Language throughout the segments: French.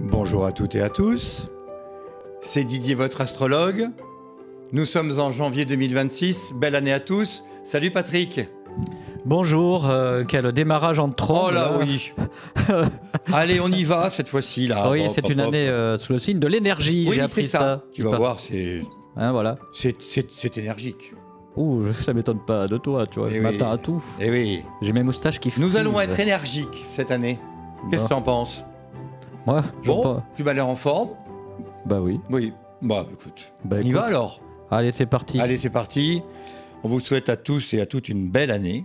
Bonjour à toutes et à tous, c'est Didier votre astrologue. Nous sommes en janvier 2026, belle année à tous. Salut Patrick. Bonjour, quel démarrage en trombe. Oh là oui. Allez, on y va cette fois-ci là. Oui, c'est une année sous le signe de l'énergie, Oui, j'ai appris c'est ça. Tu vas voir, Hein, voilà. c'est énergique. Ouh, ça m'étonne pas de toi, tu vois, je m'attends à tout. Eh oui. J'ai mes moustaches qui Nous fusent. allons être énergiques cette année. Qu'est-ce que Bon. t'en penses? Moi, je Bon, pas. tu m'as l'air en forme? Bah oui. Oui. Bah écoute, Bah, on y écoute. va alors. Allez, c'est parti. Allez, c'est parti. On vous souhaite à tous et à toutes une belle année.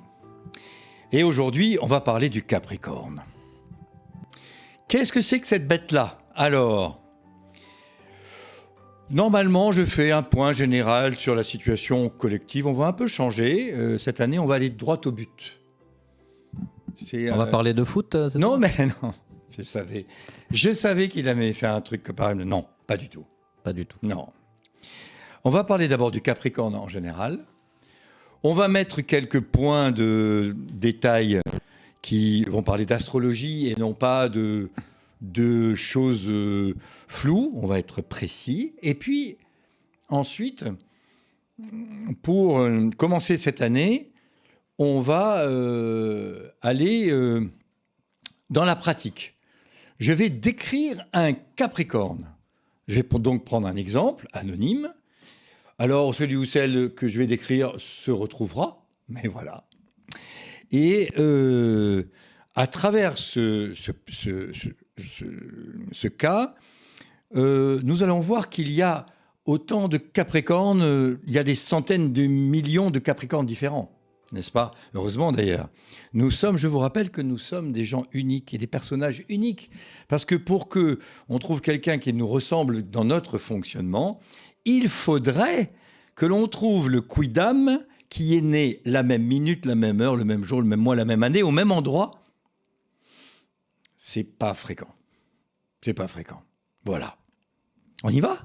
Et aujourd'hui, on va parler du Capricorne. Qu'est-ce que c'est que cette bête-là? Alors, normalement, je fais un point général sur la situation collective. On va un peu changer. Cette année, on va aller droit au but. On va parler de foot, c'est Non, ça mais non. Je savais qu'il avait fait un truc pareil. Non, pas du tout. Pas du tout. Non. On va parler d'abord du Capricorne en général. On va mettre quelques points de détail qui vont parler d'astrologie et non pas de choses floues. On va être précis. Et puis, ensuite, pour commencer cette année, on va aller dans la pratique. Je vais décrire un Capricorne. Je vais donc prendre un exemple anonyme. Alors, celui ou celle que je vais décrire se retrouvera, mais voilà. Et à travers ce cas, nous allons voir qu'il y a autant de Capricornes, il y a des centaines de millions de Capricornes différents, n'est-ce pas? Heureusement d'ailleurs. Je vous rappelle que nous sommes des gens uniques et des personnages uniques. Parce que pour qu'on trouve quelqu'un qui nous ressemble dans notre fonctionnement, il faudrait que l'on trouve le quidam qui est né la même minute, la même heure, le même jour, le même mois, la même année, au même endroit. C'est pas fréquent. C'est pas fréquent. Voilà. On y va?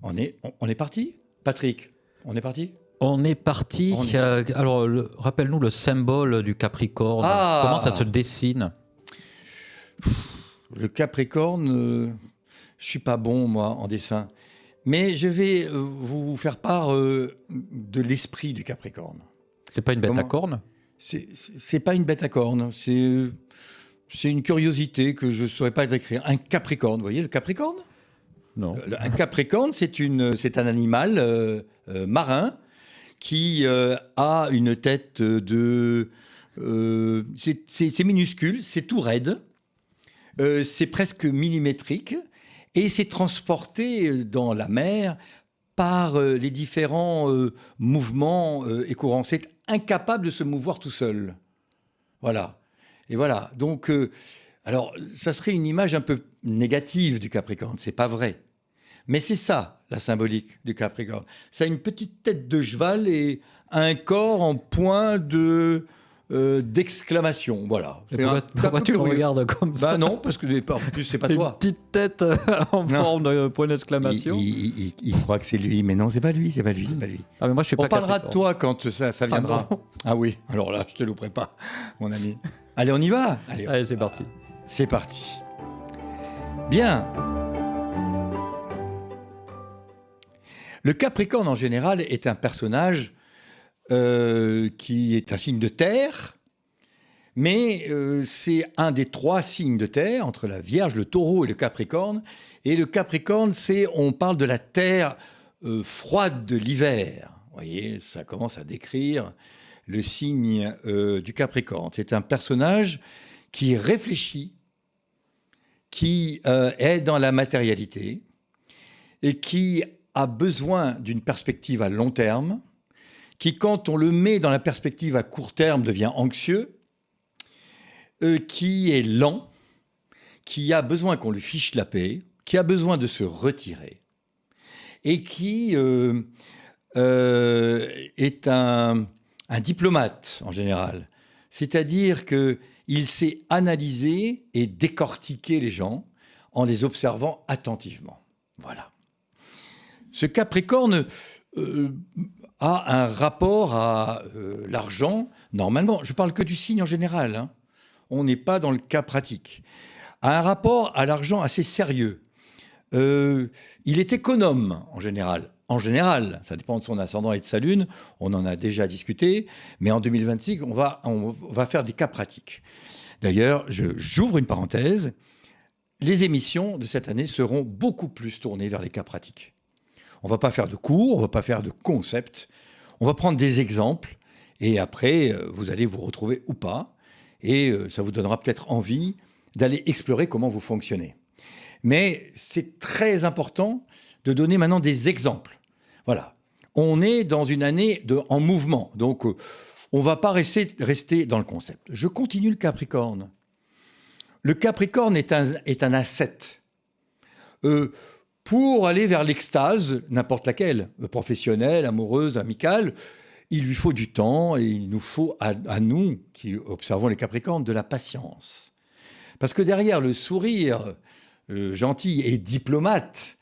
On est parti? Patrick, on est parti? On est parti. Alors, rappelle-nous le symbole du Capricorne. Ah. Comment ça se dessine? Le Capricorne, je suis pas bon, moi, en dessin. Mais je vais vous faire part de l'esprit du Capricorne. C'est pas une bête à cornes? C'est pas une bête à cornes. C'est une curiosité que je ne saurais pas décrire. Un Capricorne, vous voyez le Capricorne? Non. Un Capricorne, c'est un animal marin qui a une tête de... c'est minuscule, c'est tout raide, c'est presque millimétrique, et c'est transporté dans la mer par les différents mouvements et courants. C'est incapable de se mouvoir tout seul. Voilà. Et voilà. Donc, alors, ça serait une image un peu négative du Capricorne. C'est pas vrai. Mais c'est ça, la symbolique du Capricorne. Ça a une petite tête de cheval et un corps en point d'exclamation. Voilà. Pourquoi tu le regardes comme ça? Bah non, parce que en plus, c'est pas Une toi. petite tête en forme de point d'exclamation. Il croit que c'est lui, mais non, c'est pas lui, c'est pas lui, c'est pas lui. Ah, mais moi, je suis On pas parlera de Capricorne. toi quand ça viendra. bon Ah oui, alors là, je te louperai pas, mon ami. Allez, on y va. Allez, c'est parti. C'est parti. Bien. Le Capricorne, en général, est un personnage qui est un signe de terre, mais c'est un des trois signes de terre, entre la Vierge, le Taureau et le Capricorne. Et le Capricorne, on parle de la terre froide de l'hiver. Vous voyez, ça commence à décrire le signe du Capricorne. C'est un personnage qui réfléchit, qui est dans la matérialité et qui a besoin d'une perspective à long terme, qui, quand on le met dans la perspective à court terme, devient anxieux, qui est lent, qui a besoin qu'on lui fiche la paix, qui a besoin de se retirer, et qui est un diplomate en général. C'est-à-dire qu'il sait analyser et décortiquer les gens en les observant attentivement. Voilà. Ce Capricorne a un rapport à l'argent, normalement. Je parle que du signe en général, hein. On n'est pas dans le cas pratique. a un rapport à l'argent assez sérieux. Il est économe en général. En général, ça dépend de son ascendant et de sa lune, on en a déjà discuté, mais en 2026, on va faire des cas pratiques. D'ailleurs, j'ouvre une parenthèse, les émissions de cette année seront beaucoup plus tournées vers les cas pratiques. On ne va pas faire de cours, on ne va pas faire de concepts, on va prendre des exemples, et après, vous allez vous retrouver ou pas, et ça vous donnera peut-être envie d'aller explorer comment vous fonctionnez. Mais c'est très important de donner maintenant des exemples. Voilà. On est dans une année en mouvement, donc on ne va pas rester dans le concept. Je continue le Capricorne. Le Capricorne est un ascète. Pour aller vers l'extase, n'importe laquelle, professionnelle, amoureuse, amicale, il lui faut du temps et il nous faut, à nous qui observons les Capricornes, de la patience. Parce que derrière le sourire gentil et diplomate,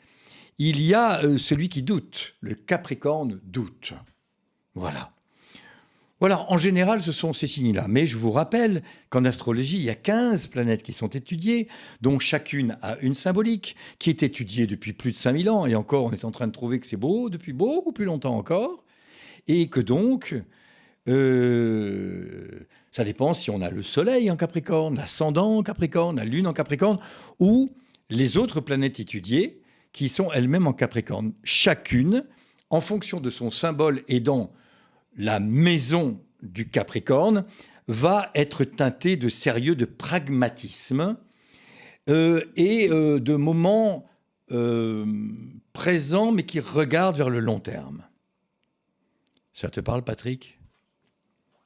il y a celui qui doute. Le Capricorne doute. Voilà. Voilà, en général, ce sont ces signes-là. Mais je vous rappelle qu'en astrologie, il y a 15 planètes qui sont étudiées, dont chacune a une symbolique, qui est étudiée depuis plus de 5000 ans. Et encore, on est en train de trouver que c'est beau depuis beaucoup plus longtemps encore. Et que donc, ça dépend si on a le soleil en Capricorne, l'ascendant en Capricorne, la lune en Capricorne, ou les autres planètes étudiées qui sont elles-mêmes en Capricorne. Chacune, en fonction de son symbole et dans la maison du Capricorne, va être teintée de sérieux, de pragmatisme et de moments présents, mais qui regardent vers le long terme. Ça te parle, Patrick ?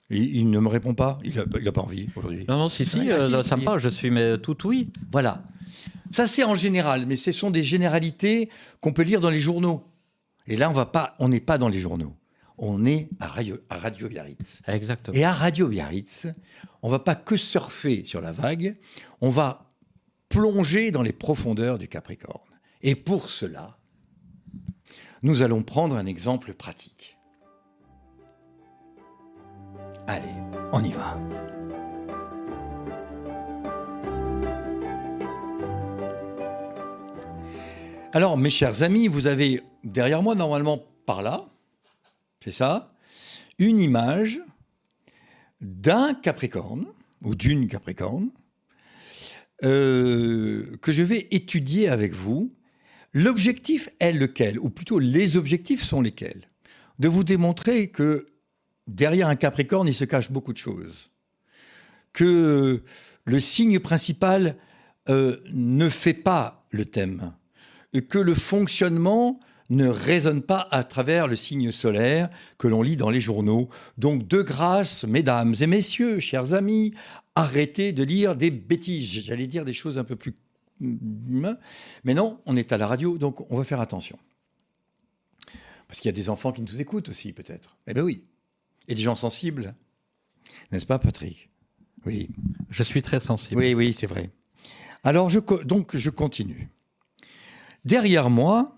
Il ne me répond pas. Il n'a pas envie aujourd'hui. Non, si, ça me parle. Je suis tout oui. Voilà. Ça, c'est en général, mais ce sont des généralités qu'on peut lire dans les journaux. Et là, on n'est pas dans les journaux. On est à Radio Biarritz. Exactement. Et à Radio Biarritz, on ne va pas que surfer sur la vague, on va plonger dans les profondeurs du Capricorne. Et pour cela, nous allons prendre un exemple pratique. Allez, on y va. Alors, mes chers amis, vous avez derrière moi, normalement par là, c'est ça, une image d'un Capricorne, ou d'une Capricorne, que je vais étudier avec vous. L'objectif est lequel ? Ou plutôt, les objectifs sont lesquels ? De vous démontrer que derrière un Capricorne, il se cache beaucoup de choses. Que le signe principal ne fait pas le thème. Que le fonctionnement ne résonne pas à travers le signe solaire que l'on lit dans les journaux. Donc, de grâce, mesdames et messieurs, chers amis, arrêtez de lire des bêtises. J'allais dire des choses un peu plus... Mais non, on est à la radio, donc on va faire attention. Parce qu'il y a des enfants qui nous écoutent aussi, peut-être. Eh bien oui. Et des gens sensibles. N'est-ce pas, Patrick ? Oui. Je suis très sensible. Oui, c'est vrai. Alors, donc, je continue. Derrière moi,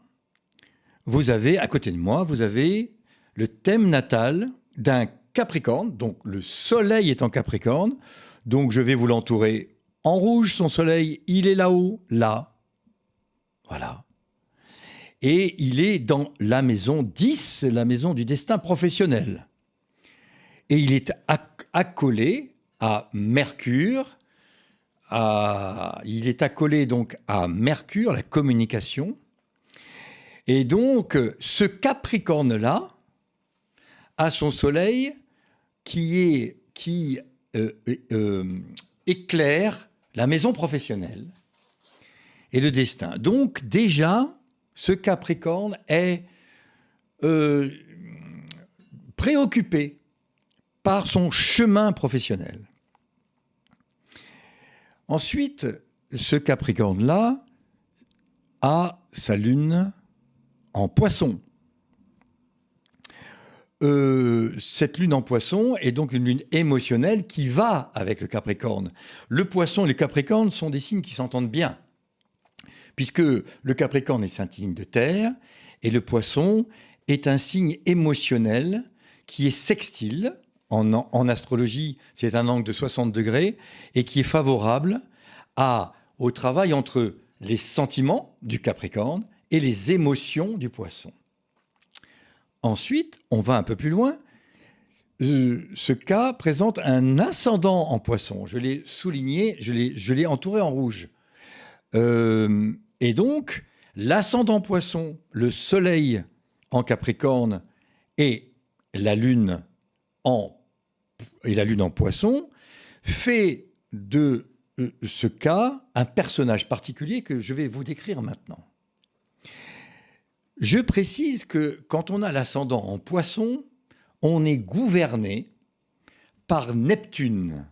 à côté de moi, vous avez le thème natal d'un Capricorne. Donc, le soleil est en Capricorne. Donc, je vais vous l'entourer en rouge, son soleil. Il est là-haut, là. Voilà. Et il est dans la maison 10, la maison du destin professionnel. Et il est accolé à Mercure. Il est accolé donc à Mercure, la communication. Et donc, ce Capricorne-là a son soleil qui éclaire la maison professionnelle et le destin. Donc, déjà, ce Capricorne est préoccupé par son chemin professionnel. Ensuite, ce Capricorne-là a sa lune en Poisson. Cette lune en Poisson est donc une lune émotionnelle qui va avec le Capricorne. Le Poisson et le Capricorne sont des signes qui s'entendent bien, puisque le Capricorne est un signe de terre et le Poisson est un signe émotionnel qui est sextile. En astrologie, c'est un angle de 60 degrés et qui est favorable au travail entre les sentiments du Capricorne et les émotions du Poisson. Ensuite, on va un peu plus loin. Ce cas présente un ascendant en Poisson. Je l'ai souligné, je l'ai entouré en rouge. Et donc, l'ascendant Poisson, le Soleil en Capricorne et la Lune en Poisson fait de ce cas un personnage particulier que je vais vous décrire maintenant. Je précise que quand on a l'ascendant en Poisson, on est gouverné par Neptune.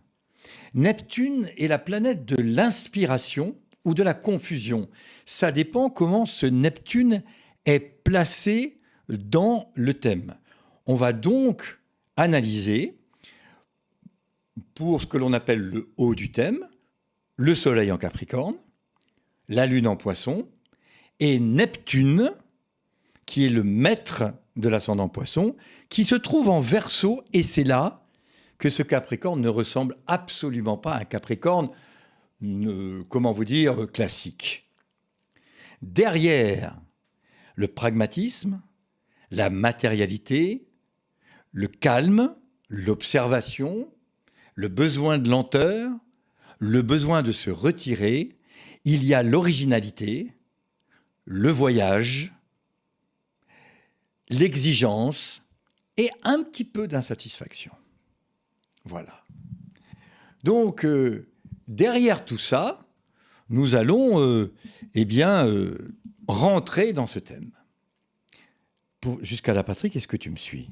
Neptune est la planète de l'inspiration ou de la confusion. Ça dépend comment ce Neptune est placé dans le thème. On va donc analyser, pour ce que l'on appelle le haut du thème, le Soleil en Capricorne, la Lune en Poisson, et Neptune, qui est le maître de l'ascendant Poisson, qui se trouve en Verseau, et c'est là que ce Capricorne ne ressemble absolument pas à un Capricorne, comment vous dire, classique. Derrière le pragmatisme, la matérialité, le calme, l'observation, le besoin de lenteur, le besoin de se retirer, il y a l'originalité, le voyage, l'exigence et un petit peu d'insatisfaction. Voilà. Donc, derrière tout ça, nous allons rentrer dans ce thème. Jusqu'à là, Patrick, est-ce que tu me suis ?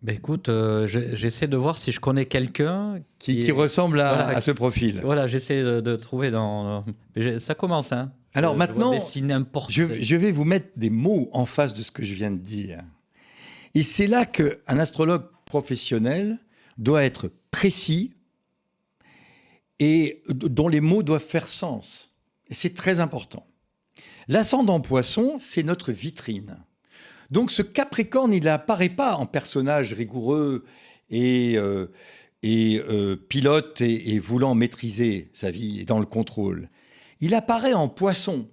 Ben écoute, j'essaie de voir si je connais quelqu'un qui ressemble à ce profil. Voilà, j'essaie de trouver dans... Ça commence, hein. Alors maintenant, je vais vous mettre des mots en face de ce que je viens de dire. Et c'est là qu'un astrologue professionnel doit être précis et dont les mots doivent faire sens. Et c'est très important. L'ascendant Poisson, c'est notre vitrine. Donc ce Capricorne, il n'apparaît pas en personnage rigoureux et pilote et voulant maîtriser sa vie et dans le contrôle. Il apparaît en Poisson,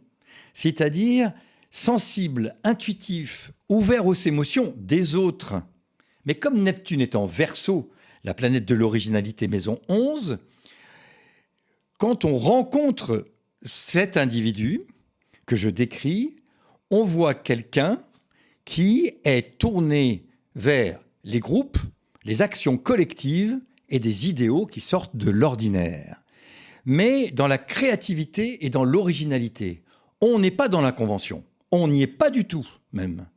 c'est-à-dire sensible, intuitif, ouvert aux émotions des autres. Mais comme Neptune est en Verseau, la planète de l'originalité, maison 11, quand on rencontre cet individu que je décris, on voit quelqu'un qui est tourné vers les groupes, les actions collectives et des idéaux qui sortent de l'ordinaire. Mais dans la créativité et dans l'originalité. On n'est pas dans la convention. On n'y est pas du tout, même.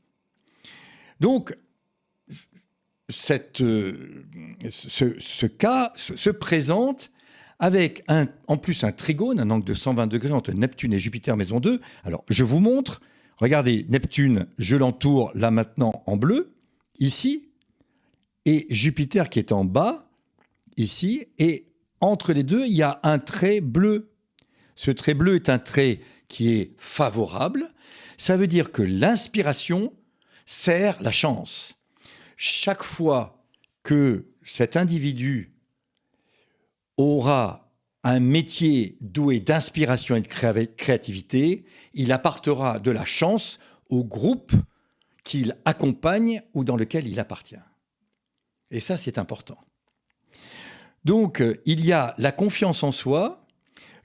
Donc, ce cas se présente avec en plus un trigone, un angle de 120 degrés entre Neptune et Jupiter, maison 2. Alors, je vous montre. Regardez, Neptune, je l'entoure là maintenant en bleu, ici, et Jupiter qui est en bas, ici, et entre les deux, il y a un trait bleu. Ce trait bleu est un trait qui est favorable. Ça veut dire que l'inspiration sert la chance. Chaque fois que cet individu aura un métier doué d'inspiration et de créativité, il apportera de la chance au groupe qu'il accompagne ou dans lequel il appartient. Et ça, c'est important. Donc, il y a la confiance en soi,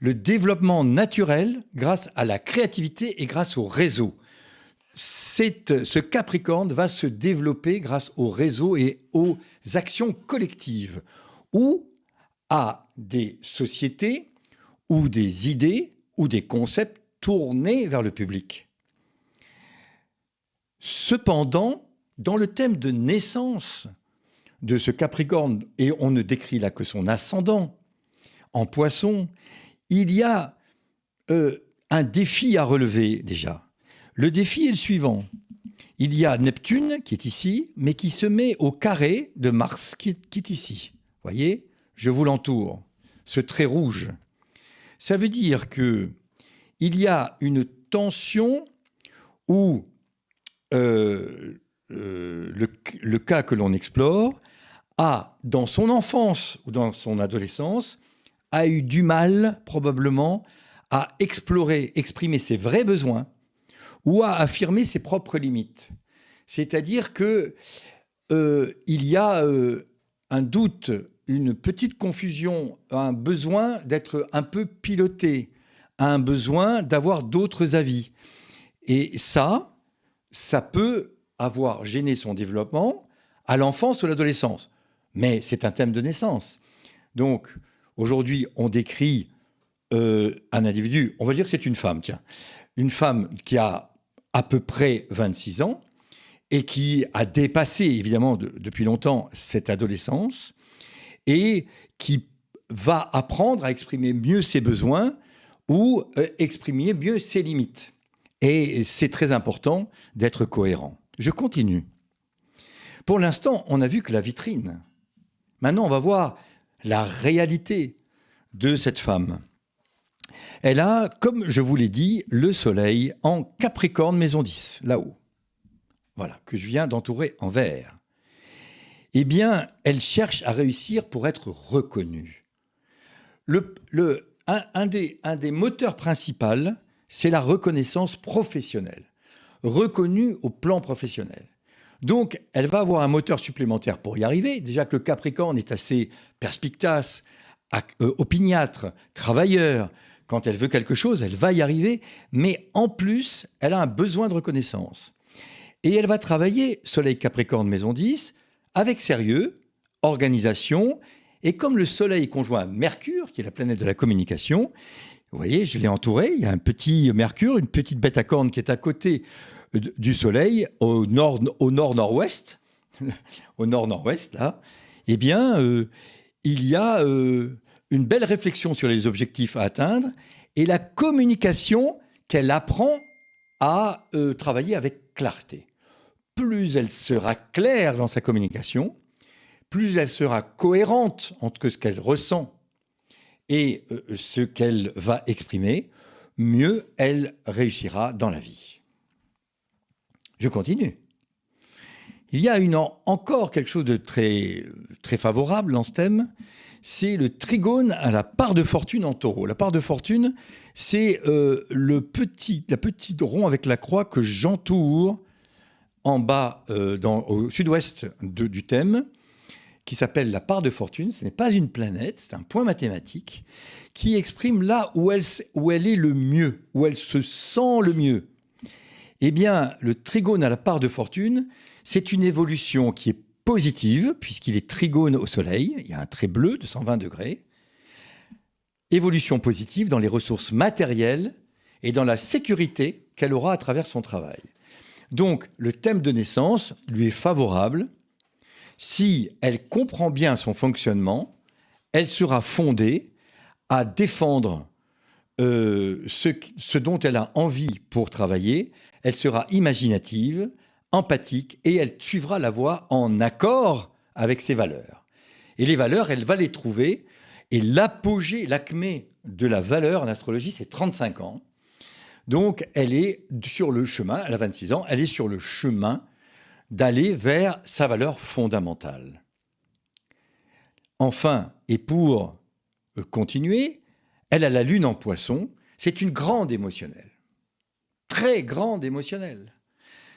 le développement naturel grâce à la créativité et grâce au réseau. Ce Capricorne va se développer grâce au réseau et aux actions collectives ou à des sociétés ou des idées ou des concepts tournés vers le public. Cependant, dans le thème de naissance de ce Capricorne, et on ne décrit là que son ascendant en Poisson, il y a un défi à relever déjà. Le défi est le suivant. Il y a Neptune qui est ici, mais qui se met au carré de Mars qui est ici. Vous voyez ? Je vous l'entoure. Ce trait rouge. Ça veut dire qu'il y a une tension où le cas que l'on explore a, dans son enfance ou dans son adolescence, a eu du mal probablement à explorer, exprimer ses vrais besoins ou à affirmer ses propres limites. C'est-à-dire que il y a un doute, une petite confusion, un besoin d'être un peu piloté, un besoin d'avoir d'autres avis. Et ça peut avoir gêné son développement à l'enfance ou à l'adolescence. Mais c'est un thème de naissance. Donc, aujourd'hui, on décrit un individu, on va dire que c'est une femme, tiens. Une femme qui a à peu près 26 ans et qui a dépassé, évidemment, depuis longtemps, cette adolescence et qui va apprendre à exprimer mieux ses besoins ou exprimer mieux ses limites. Et c'est très important d'être cohérent. Je continue. Pour l'instant, on a vu que la vitrine. Maintenant, on va voir la réalité de cette femme. Elle a, comme je vous l'ai dit, le soleil en Capricorne, maison 10, là-haut. Voilà, que je viens d'entourer en vert. Eh bien, elle cherche à réussir pour être reconnue. Un des moteurs principaux, c'est la reconnaissance professionnelle, reconnue au plan professionnel. Donc, elle va avoir un moteur supplémentaire pour y arriver. Déjà que le Capricorne est assez perspicace, opiniâtre, travailleur. Quand elle veut quelque chose, elle va y arriver. Mais en plus, elle a un besoin de reconnaissance. Et elle va travailler, Soleil Capricorne, maison 10, avec sérieux, organisation. Et comme le Soleil est conjoint à Mercure, qui est la planète de la communication, vous voyez, je l'ai entouré, il y a un petit Mercure, une petite bête à cornes qui est à côté du Soleil, au nord-nord-ouest, au nord-nord-ouest, là, eh bien, il y a une belle réflexion sur les objectifs à atteindre et la communication qu'elle apprend à travailler avec clarté. Plus elle sera claire dans sa communication, plus elle sera cohérente entre ce qu'elle ressent et ce qu'elle va exprimer, mieux elle réussira dans la vie. Je continue. Il y a encore quelque chose de très, très favorable dans ce thème, c'est le trigone à la part de fortune en taureau. La part de fortune, c'est la petite rond avec la croix que j'entoure en bas, au sud-ouest du thème, qui s'appelle la part de fortune. Ce n'est pas une planète, c'est un point mathématique qui exprime là où elle est le mieux, où elle se sent le mieux. Eh bien, le trigone à la part de fortune, c'est une évolution qui est positive, puisqu'il est trigone au soleil, il y a un trait bleu de 120 degrés. Évolution positive dans les ressources matérielles et dans la sécurité qu'elle aura à travers son travail. Donc, le thème de naissance lui est favorable. Si elle comprend bien son fonctionnement, elle sera fondée à défendre ce dont elle a envie pour travailler. Elle sera imaginative, empathique et elle suivra la voie en accord avec ses valeurs. Et les valeurs, elle va les trouver. Et l'apogée, l'acmé de la valeur en astrologie, c'est 35 ans. Donc, elle est sur le chemin, elle a 26 ans, elle est sur le chemin d'aller vers sa valeur fondamentale. Enfin, et pour continuer, elle a la lune en poisson, c'est une grande émotionnelle, très grande émotionnelle.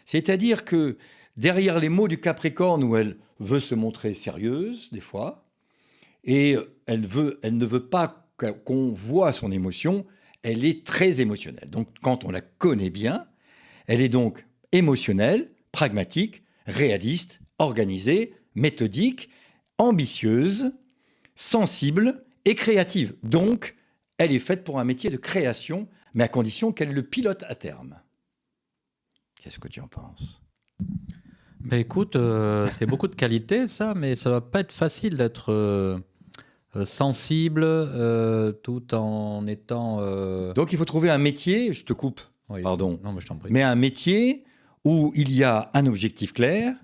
C'est-à-dire que derrière les mots du Capricorne où elle veut se montrer sérieuse, des fois, et elle ne veut pas qu'on voit son émotion, elle est très émotionnelle. Donc, quand on la connaît bien, elle est donc émotionnelle, pragmatique, réaliste, organisée, méthodique, ambitieuse, sensible et créative. Donc, elle est faite pour un métier de création, mais à condition qu'elle le pilote à terme. Qu'est-ce que tu en penses ? Ben écoute, c'est beaucoup de qualité ça, mais ça va pas être facile d'être sensible tout en étant... Donc il faut trouver un métier, je te coupe, Oui. pardon, Non, mais je t'en prie. mais un métier où il y a un objectif clair,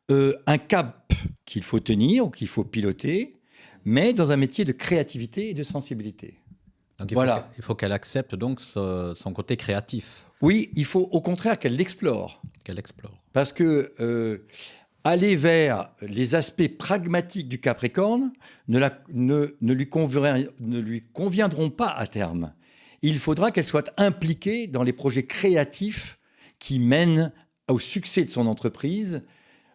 un cap qu'il faut tenir ou qu'il faut piloter, mais dans un métier de créativité et de sensibilité. Donc, Voilà. Il faut qu'elle accepte donc son côté créatif, Oui, il faut au contraire qu'elle l'explore. qu'elle explore. Parce que aller vers les aspects pragmatiques du Capricorne ne lui conviendront pas à terme. il faudra qu'elle soit impliquée dans les projets créatifs qui mènent au succès de son entreprise,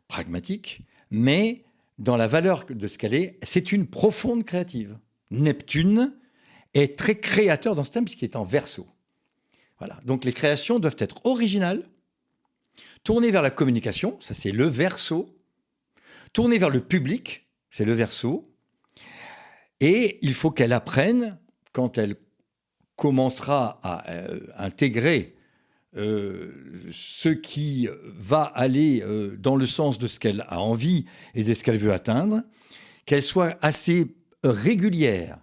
pragmatique, mais dans la valeur de ce qu'elle est, c'est une profonde créative. Neptune est très créateur dans ce thème puisqu'il est en Verseau. Voilà. Donc les créations doivent être originales, tournées vers la communication, ça c'est le Verseau, tournées vers le public, c'est le Verseau, et il faut qu'elle apprenne, quand elle commencera à intégrer ce qui va aller dans le sens de ce qu'elle a envie et de ce qu'elle veut atteindre, qu'elle soit assez régulière.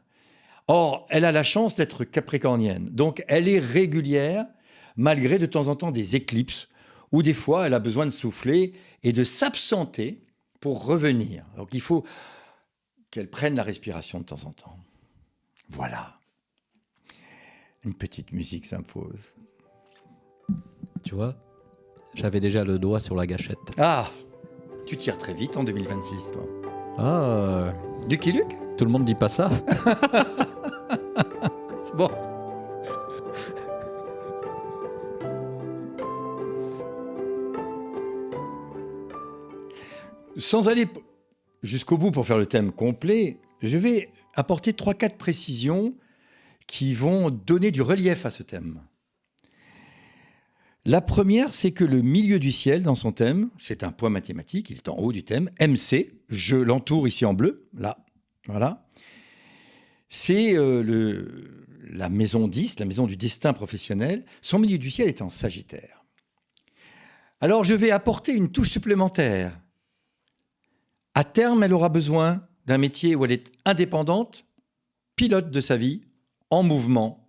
Or, elle a la chance d'être capricornienne, donc elle est régulière malgré de temps en temps des éclipses où des fois elle a besoin de souffler et de s'absenter pour revenir. Donc il faut qu'elle prenne la respiration de temps en temps. Voilà. Une petite musique s'impose. Tu vois, j'avais déjà le doigt sur la gâchette. Ah, tu tires très vite en 2026, toi. Ah, Lucky Luke ? tout le monde dit pas ça. Bon. Sans aller jusqu'au bout pour faire le thème complet, je vais apporter 3-4 précisions qui vont donner du relief à ce thème. La première, c'est que le milieu du ciel dans son thème, c'est un point mathématique, il est en haut du thème, MC, je l'entoure ici en bleu, là, voilà. C'est la maison 10, la maison du destin professionnel. Son milieu du ciel est en Sagittaire. Alors, je vais apporter une touche supplémentaire. À terme, elle aura besoin d'un métier où elle est indépendante, pilote de sa vie, en mouvement.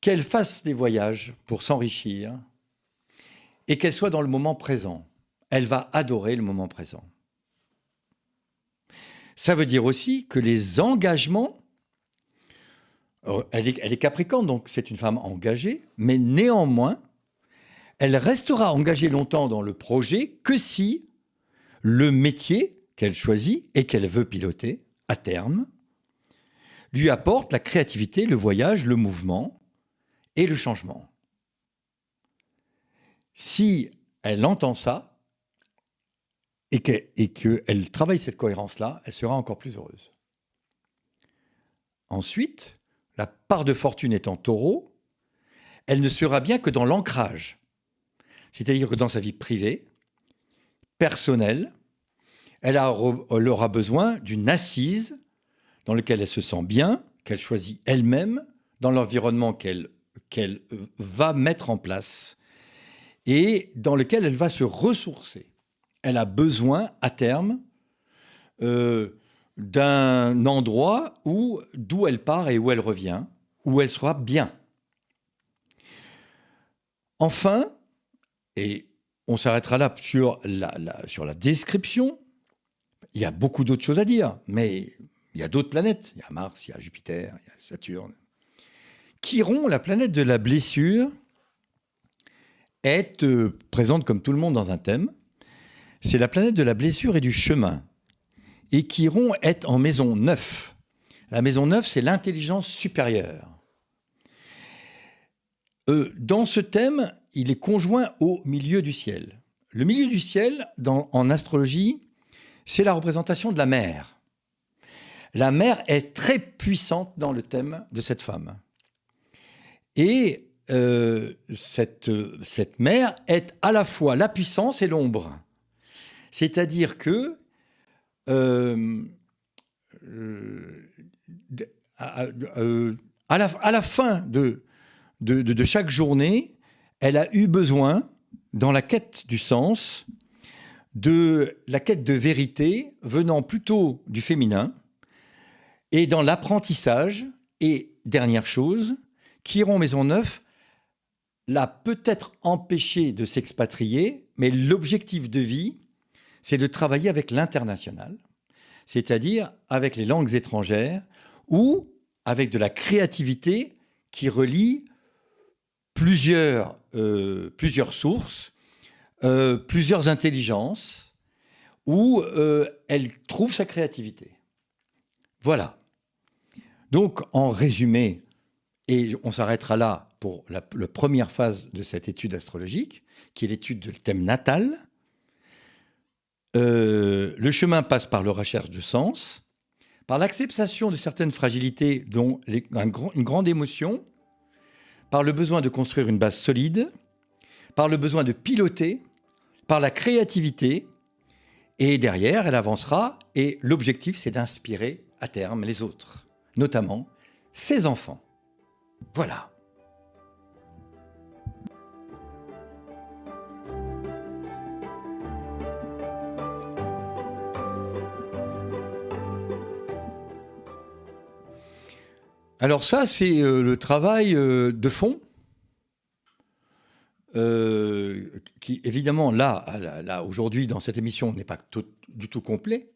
Qu'elle fasse des voyages pour s'enrichir et qu'elle soit dans le moment présent. Elle va adorer le moment présent. Ça veut dire aussi que les engagements, elle est capricorne, donc c'est une femme engagée, mais néanmoins, elle restera engagée longtemps dans le projet que si le métier qu'elle choisit et qu'elle veut piloter, à terme, lui apporte la créativité, le voyage, le mouvement et le changement. Si elle entend ça, et qu'elle travaille cette cohérence-là, elle sera encore plus heureuse. Ensuite, la part de fortune est en Taureau, elle ne sera bien que dans l'ancrage. C'est-à-dire que dans sa vie privée, personnelle, elle aura besoin d'une assise dans laquelle elle se sent bien, qu'elle choisit elle-même, dans l'environnement qu'elle va mettre en place et dans lequel elle va se ressourcer. Elle a besoin, à terme, d'un endroit d'où elle part et où elle revient, où elle sera bien. Enfin, et on s'arrêtera là sur la description, il y a beaucoup d'autres choses à dire, mais il y a d'autres planètes. Il y a Mars, il y a Jupiter, il y a Saturne. Chiron, la planète de la blessure, est présente comme tout le monde dans un thème. C'est la planète de la blessure et du chemin. Et Chiron est en maison 9. La maison 9, c'est l'intelligence supérieure. Dans ce thème, il est conjoint au milieu du ciel. Le milieu du ciel, en astrologie, c'est la représentation de la mer. La mer est très puissante dans le thème de cette femme. Et cette mer est à la fois la puissance et l'ombre. C'est-à-dire que à la fin de chaque journée, elle a eu besoin, dans la quête du sens, de la quête de vérité venant plutôt du féminin, et dans l'apprentissage, et dernière chose, Chiron Maison 9 l'a peut-être empêché de s'expatrier, mais l'objectif de vie, c'est de travailler avec l'international, c'est-à-dire avec les langues étrangères ou avec de la créativité qui relie plusieurs sources, plusieurs intelligences, où elle trouve sa créativité. Voilà. Donc, en résumé, Et on s'arrêtera là pour la première phase de cette étude astrologique, qui est l'étude du thème natal. Le chemin passe par la recherche de sens, par l'acceptation de certaines fragilités, dont une grande émotion, par le besoin de construire une base solide, par le besoin de piloter, par la créativité, et derrière, elle avancera, et l'objectif, c'est d'inspirer à terme les autres, notamment ses enfants. Voilà. Alors ça, c'est le travail de fond, qui évidemment, là aujourd'hui, dans cette émission, n'est pas du tout complet,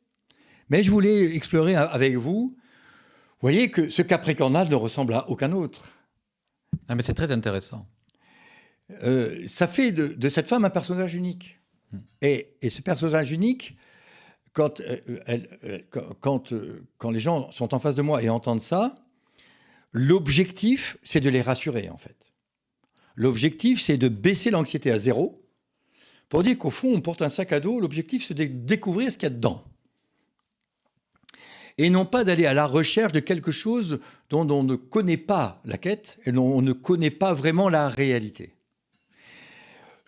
mais je voulais explorer avec vous. Vous voyez que ce Capricornage ne ressemble à aucun autre. Ah, mais c'est très intéressant. Ça fait de cette femme un personnage unique. Et ce personnage unique, quand les gens sont en face de moi et entendent ça, l'objectif, c'est de les rassurer, en fait. L'objectif, c'est de baisser l'anxiété à 0 pour dire qu'au fond, on porte un sac à dos. L'objectif, c'est de découvrir ce qu'il y a dedans. Et non pas d'aller à la recherche de quelque chose dont on ne connaît pas la quête et dont on ne connaît pas vraiment la réalité.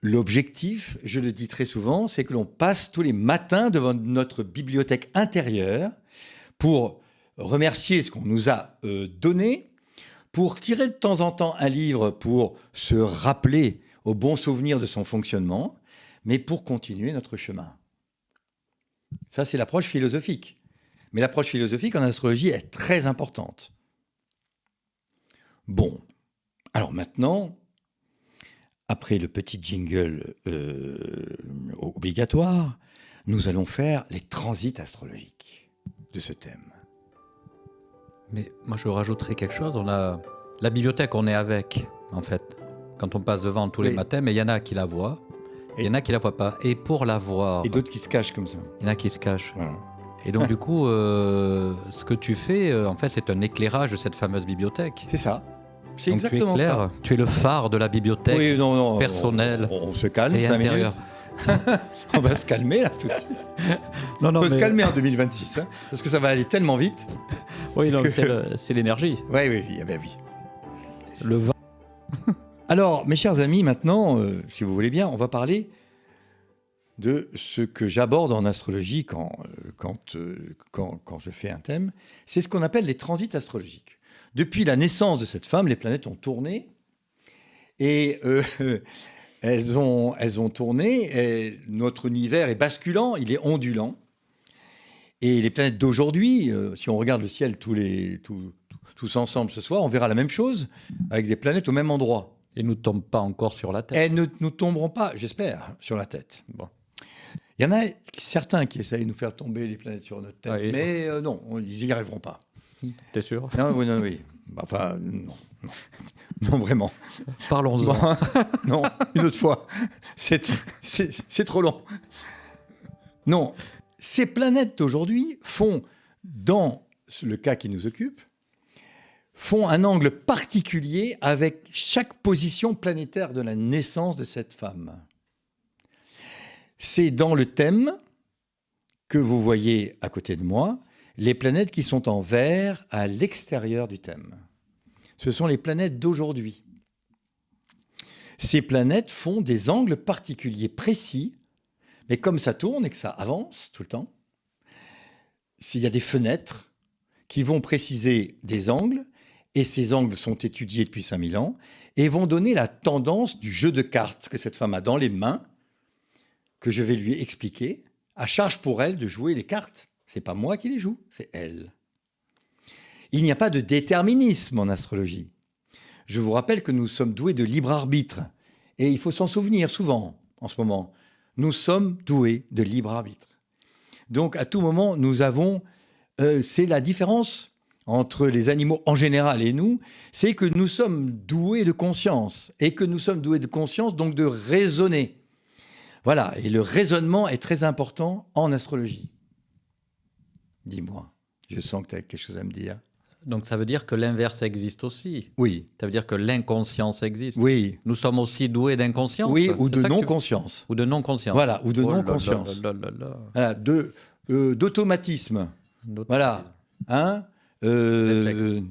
L'objectif, je le dis très souvent, c'est que l'on passe tous les matins devant notre bibliothèque intérieure pour remercier ce qu'on nous a donné, pour tirer de temps en temps un livre pour se rappeler au bon souvenir de son fonctionnement, mais pour continuer notre chemin. Ça, c'est l'approche philosophique. Mais l'approche philosophique en astrologie est très importante. Bon, alors maintenant, après le petit jingle obligatoire, nous allons faire les transits astrologiques de ce thème. Mais moi, je rajouterais quelque chose. On a la bibliothèque, on est avec, en fait, quand on passe devant tous les matins, mais il y en a qui la voient, il y en a qui la voient pas. Et pour la voir... Et d'autres qui se cachent comme ça. Il y en a qui se cachent. Voilà. Et donc, du coup, ce que tu fais, en fait, c'est un éclairage de cette fameuse bibliothèque. C'est ça. C'est donc, exactement tu éclaires, ça. Tu es le phare de la bibliothèque, oui, non, personnelle. On se calme. Et intérieure. On va se calmer, là, tout de suite. On peut se calmer en 2026, hein, parce que ça va aller tellement vite. Oui, donc c'est l'énergie. Oui. Le vent. Alors, mes chers amis, maintenant, si vous voulez bien, on va parler de ce que j'aborde en astrologie quand je fais un thème. C'est ce qu'on appelle les transits astrologiques. Depuis la naissance de cette femme, les planètes ont tourné et elles ont tourné. Et notre univers est basculant, il est ondulant. Et les planètes d'aujourd'hui, si on regarde le ciel tous ensemble ce soir, on verra la même chose avec des planètes au même endroit. Et ne nous tombent pas encore sur la tête. Elles ne nous tomberont pas, j'espère, sur la tête. Bon. Il y en a certains qui essayent de nous faire tomber les planètes sur notre tête, oui. mais non, ils n'y arriveront pas. T'es sûr? Non, oui. Enfin, non, vraiment. Parlons-en. Bon, non, une autre fois. C'est trop long. Non, ces planètes d'aujourd'hui font, dans le cas qui nous occupe, font un angle particulier avec chaque position planétaire de la naissance de cette femme. C'est dans le thème que vous voyez à côté de moi, les planètes qui sont en vert à l'extérieur du thème. Ce sont les planètes d'aujourd'hui. Ces planètes font des angles particuliers précis, mais comme ça tourne et que ça avance tout le temps, il y a des fenêtres qui vont préciser des angles, et ces angles sont étudiés depuis 5000 ans, et vont donner la tendance du jeu de cartes que cette femme a dans les mains, que je vais lui expliquer, à charge pour elle de jouer les cartes. Ce n'est pas moi qui les joue, c'est elle. Il n'y a pas de déterminisme en astrologie. Je vous rappelle que nous sommes doués de libre arbitre. Et il faut s'en souvenir souvent, en ce moment. Nous sommes doués de libre arbitre. Donc, à tout moment, nous avons... c'est la différence entre les animaux en général et nous, c'est que nous sommes doués de conscience. Et que nous sommes doués de conscience, donc de raisonner. Voilà, et le raisonnement est très important en astrologie. Dis-moi, je sens que tu as quelque chose à me dire. Donc ça veut dire que l'inverse existe aussi. Oui. Ça veut dire que l'inconscience existe. Oui. Nous sommes aussi doués d'inconscience. Oui, ou de non-conscience. Ou de non-conscience. Voilà, ou de Oh là non-conscience. là là là là. Voilà, d'automatisme. Voilà. Hein Réflexe.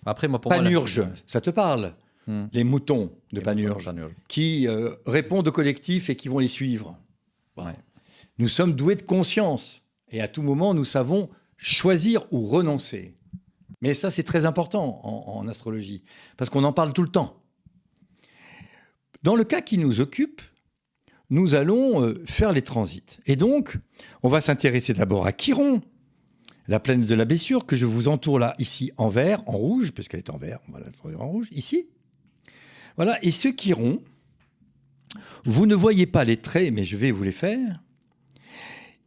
Après, moi, pour Panurge, ça te parle? moi, Les moutons de les Panurge, Panurge. qui répondent au collectif et qui vont les suivre. Ouais. Nous sommes doués de conscience. Et à tout moment, nous savons choisir ou renoncer. Mais ça, c'est très important en astrologie, parce qu'on en parle tout le temps. Dans le cas qui nous occupe, nous allons faire les transits. Et donc, on va s'intéresser d'abord à Chiron, la planète de la blessure, que je vous entoure là, ici, en vert, en rouge, puisqu'elle est en vert, on va la trouver en rouge, ici. Voilà, et ce Chiron, vous ne voyez pas les traits, mais je vais vous les faire.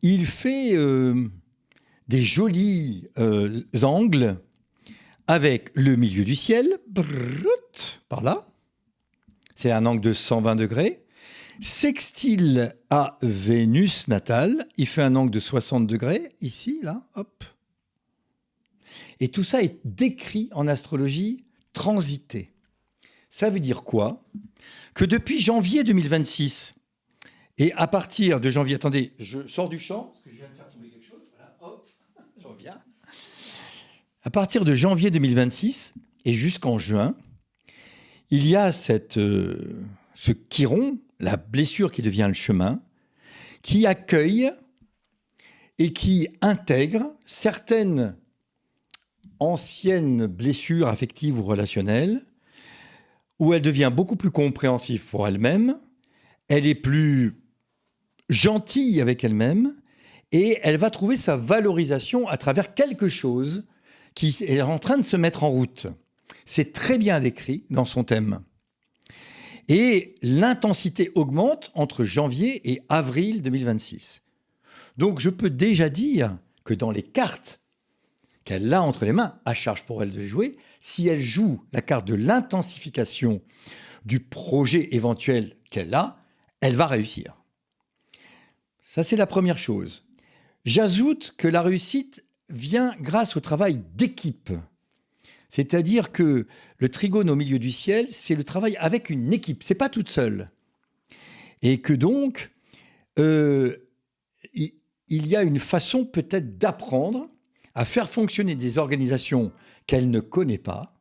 Il fait des jolis angles avec le milieu du ciel, par là. C'est un angle de 120 degrés. Sextile à Vénus natale, il fait un angle de 60 degrés, ici, là, hop. Et tout ça est décrit en astrologie transité. Ça veut dire quoi? Que depuis janvier 2026, et à partir de janvier, attendez, je sors du champ, parce que je viens de faire tomber quelque chose, voilà, hop, je reviens. À partir de janvier 2026 et jusqu'en juin, il y a ce Chiron, la blessure qui devient le chemin, qui accueille et qui intègre certaines anciennes blessures affectives ou relationnelles, où elle devient beaucoup plus compréhensive pour elle-même, elle est plus gentille avec elle-même, et elle va trouver sa valorisation à travers quelque chose qui est en train de se mettre en route. C'est très bien décrit dans son thème. Et l'intensité augmente entre janvier et avril 2026. Donc je peux déjà dire que dans les cartes qu'elle a entre les mains, à charge pour elle de les jouer, si elle joue la carte de l'intensification du projet éventuel qu'elle a, elle va réussir. Ça, c'est la première chose. J'ajoute que la réussite vient grâce au travail d'équipe. C'est-à-dire que le trigone au milieu du ciel, c'est le travail avec une équipe, c'est pas toute seule. Et que donc, il y a une façon peut-être d'apprendre à faire fonctionner des organisations qu'elle ne connaît pas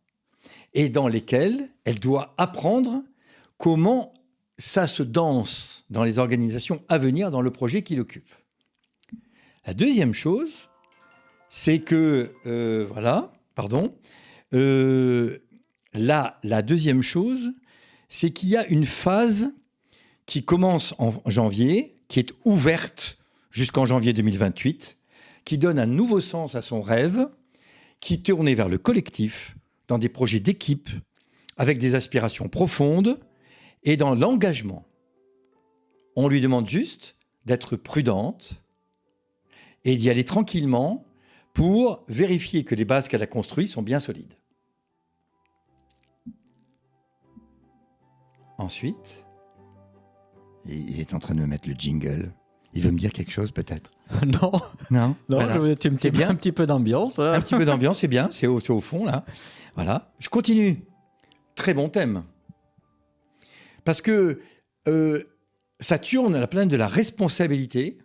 et dans lesquelles elle doit apprendre comment ça se danse dans les organisations à venir dans le projet qui l'occupe. La deuxième chose, c'est que, la deuxième chose, c'est qu'il y a une phase qui commence en janvier, qui est ouverte jusqu'en janvier 2028, qui donne un nouveau sens à son rêve, qui est tourné vers le collectif, dans des projets d'équipe, avec des aspirations profondes et dans l'engagement. On lui demande juste d'être prudente et d'y aller tranquillement pour vérifier que les bases qu'elle a construites sont bien solides. Ensuite, il est en train de me mettre le jingle. Il veut me dire quelque chose peut-être? Non, Non, voilà. je voulais un petit peu d'ambiance. Un petit peu d'ambiance, c'est bien, c'est au fond là. Voilà, je continue. Très bon thème. Parce que Saturne, la planète de la responsabilité,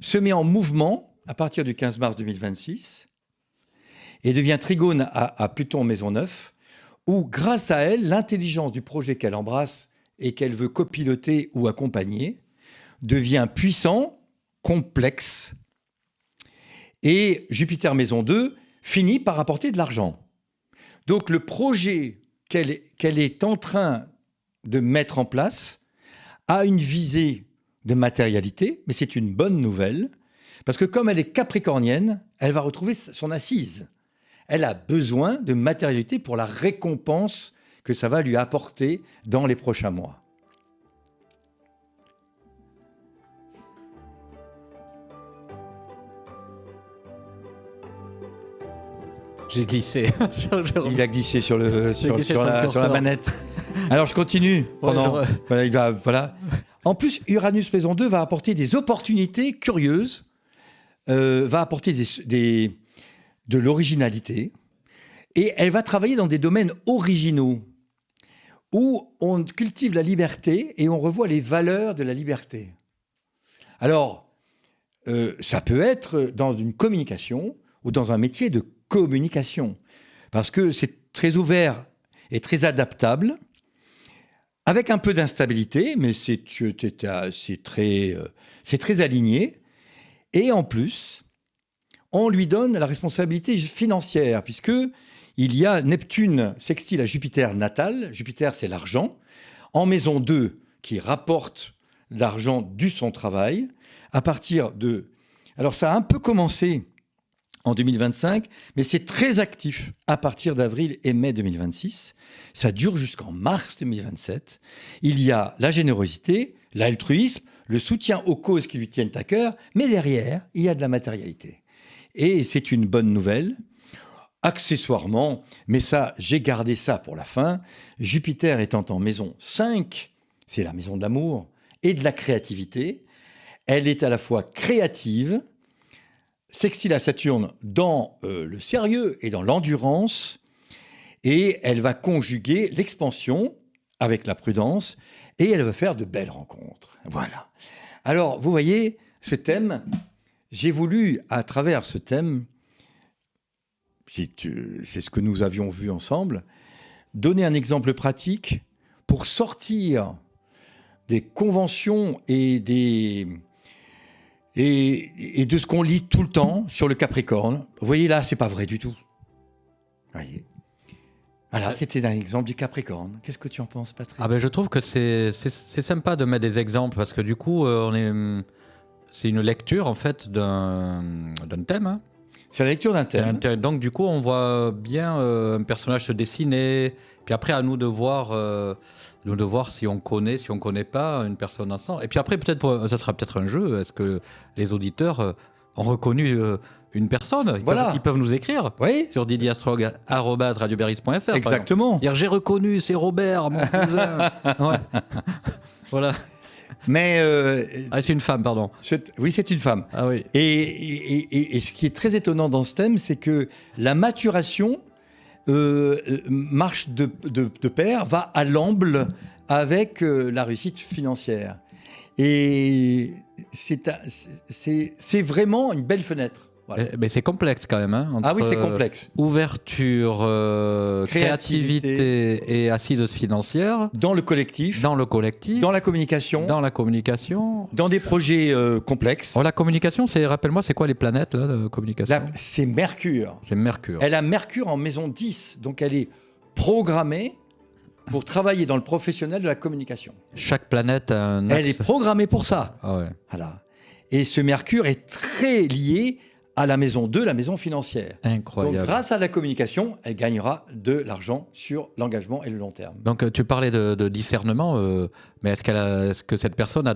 se met en mouvement à partir du 15 mars 2026 et devient trigone à Pluton maison 9, où grâce à elle, l'intelligence du projet qu'elle embrasse et qu'elle veut copiloter ou accompagner devient puissant, complexe. Et Jupiter maison 2 finit par apporter de l'argent. Donc le projet qu'elle est en train de mettre en place a une visée de matérialité, mais c'est une bonne nouvelle, parce que comme elle est capricornienne, elle va retrouver son assise. Elle a besoin de matérialité pour la récompense que ça va lui apporter dans les prochains mois. J'ai glissé. Il a glissé sur la manette. Alors je continue. Voilà. En plus, Uranus maison 2 va apporter des opportunités curieuses, va apporter de l'originalité Et elle va travailler dans des domaines originaux où on cultive la liberté et on revoit les valeurs de la liberté. Alors, ça peut être dans une communication ou dans un métier de communication, parce que c'est très ouvert et très adaptable, avec un peu d'instabilité, mais c'est très aligné. Et en plus, on lui donne la responsabilité financière, puisque il y a Neptune sextile à Jupiter natal. Jupiter, c'est l'argent. En maison 2, qui rapporte l'argent de son travail. À partir de... Alors, ça a un peu commencé en 2025, mais c'est très actif à partir d'avril et mai 2026. Ça dure jusqu'en mars 2027. Il y a la générosité, l'altruisme, le soutien aux causes qui lui tiennent à cœur, mais derrière, il y a de la matérialité. Et c'est une bonne nouvelle. Accessoirement, mais ça, j'ai gardé ça pour la fin, Jupiter étant en maison 5, c'est la maison de l'amour et de la créativité. Elle est à la fois créative, sextile à Saturne dans le sérieux et dans l'endurance, et elle va conjuguer l'expansion avec la prudence, et elle va faire de belles rencontres. Voilà. Alors, vous voyez, ce thème, j'ai voulu, à travers ce thème, c'est ce que nous avions vu ensemble, donner un exemple pratique pour sortir des conventions et de ce qu'on lit tout le temps sur le Capricorne. Vous voyez, là, c'est pas vrai du tout. Vous voyez. Voilà, c'était un exemple du Capricorne. Qu'est-ce que tu en penses, Patrick ? Ah ben, je trouve que c'est sympa de mettre des exemples, parce que du coup, c'est une lecture, en fait, d'un thème. Hein. C'est la lecture d'un thème. Donc, du coup, on voit bien un personnage se dessiner. Puis après, à nous de voir si on connaît, si on connaît pas une personne ensemble. Et puis après, peut-être, ça sera peut-être un jeu. Est-ce que les auditeurs ont reconnu une personne ? Ils peuvent nous écrire sur didyastrog@radioberries.fr. Exactement. Dire j'ai reconnu, c'est Robert, mon cousin. Ouais. Voilà. Mais c'est une femme, pardon. Oui, c'est une femme. Ah oui. Et ce qui est très étonnant dans ce thème, c'est que la maturation marche de pair, va à l'amble avec la réussite financière. Et c'est vraiment une belle fenêtre. Voilà. Mais c'est complexe quand même. Hein, entre oui, c'est complexe. Ouverture, créativité et assise financière. Dans le collectif. Dans le collectif. Dans la communication. Dans la communication. Dans des projets complexes. La communication, rappelle-moi, c'est quoi les planètes là, de communication ? C'est Mercure. C'est Mercure. Elle a Mercure en maison 10, donc elle est programmée pour travailler dans le professionnel de la communication. Chaque planète a un axe. Elle est programmée pour ça. Ah ouais. Voilà. Et ce Mercure est très lié à la maison 2, la maison financière. Incroyable. Donc, grâce à la communication, elle gagnera de l'argent sur l'engagement et le long terme. Donc, tu parlais de discernement, mais est-ce que cette personne a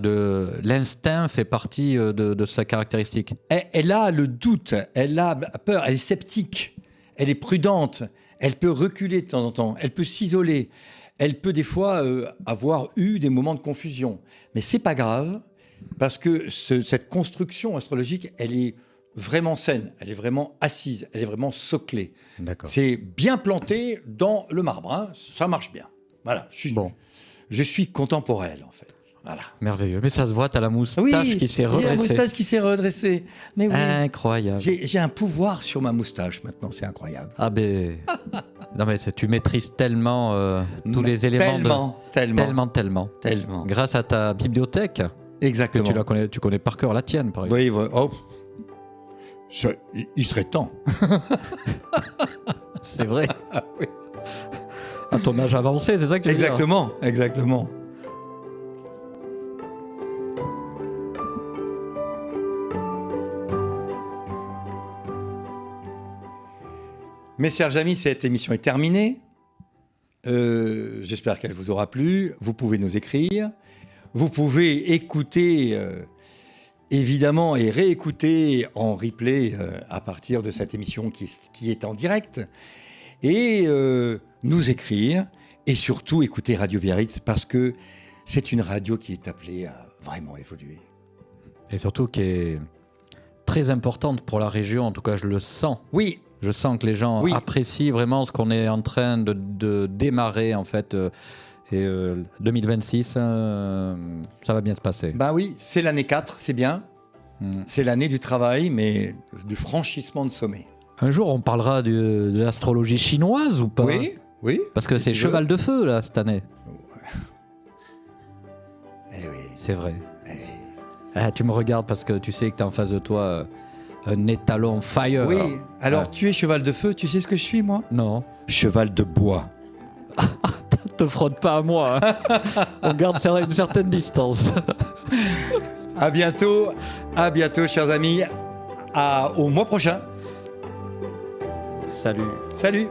l'instinct fait partie de sa caractéristique ? Elle a le doute, elle a peur, elle est sceptique, elle est prudente, elle peut reculer de temps en temps, elle peut s'isoler, elle peut des fois avoir eu des moments de confusion. Mais c'est pas grave, parce que cette construction astrologique, elle est vraiment saine, elle est vraiment assise, elle est vraiment soclée. D'accord. C'est bien planté dans le marbre, hein, ça marche bien. Voilà, je suis contemporain en fait. Voilà. Merveilleux, mais ça se voit, t'as la moustache qui s'est redressée. La moustache qui s'est redressée. Mais oui, incroyable. J'ai un pouvoir sur ma moustache maintenant, c'est incroyable. Ah ben, non mais tu maîtrises tellement tous les éléments. Tellement. Grâce à ta bibliothèque. Exactement. Que tu connais par cœur la tienne, par exemple. Oui, il serait temps. C'est vrai. Oui. À ton âge avancé, c'est ça que tu veux dire ? Exactement. Mes chers amis, cette émission est terminée. J'espère qu'elle vous aura plu. Vous pouvez nous écrire. Vous pouvez écouter... évidemment, et réécouter en replay à partir de cette émission qui est en direct, et nous écrire, et surtout écouter Radio Biarritz, parce que c'est une radio qui est appelée à vraiment évoluer. Et surtout qui est très importante pour la région, en tout cas je le sens. Oui, Je sens que les gens apprécient vraiment ce qu'on est en train de démarrer en fait. Et 2026, ça va bien se passer. Ben oui, c'est l'année 4, c'est bien. C'est l'année du travail, mais du franchissement de sommet. Un jour, on parlera de l'astrologie chinoise ou pas? Oui, oui. Parce que c'est cheval de feu, là, cette année. Eh oui. C'est vrai. Eh oui. Ah, tu me regardes parce que tu sais que tu as en face de toi un étalon fire. Oui, alors tu es cheval de feu, tu sais ce que je suis, moi? Non. Cheval de bois. Te frotte pas à moi. Hein. On garde une certaine distance. À bientôt, chers amis. Au mois prochain. Salut. Salut.